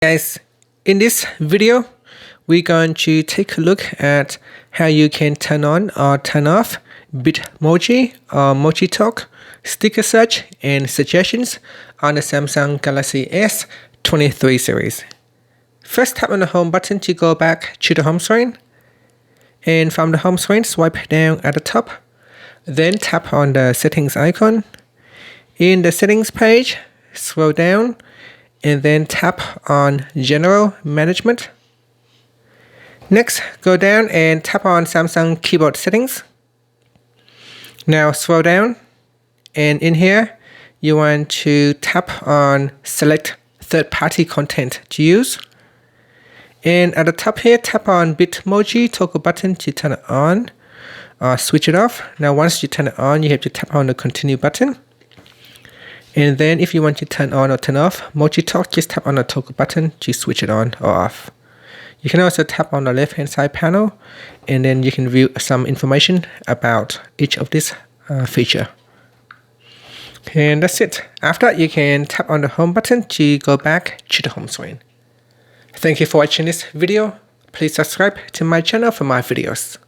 Guys, in this video we're going to take a look at how you can turn on or turn off Bitmoji or Mojitok sticker search and suggestions on the Samsung Galaxy S23 series. First, tap on the home button to go back to the home screen, and from the home screen swipe down at the top, then tap on the settings icon. In the settings page, scroll down and then tap on General Management. Next, go down and tap on Samsung Keyboard Settings. Now scroll down, and in here you want to tap on Select Third-Party Content to use. And at the top here, tap on Bitmoji toggle button to turn it on or switch it off. Now once you turn it on, you have to tap on the Continue button. And then if you want to turn on or turn off Mojitok, just tap on the toggle button to switch it on or off. You can also tap on the left hand side panel, and then you can view some information about each of this feature. And that's it. After that, you can tap on the home button to go back to the home screen. Thank you for watching this video. Please subscribe to my channel for more videos.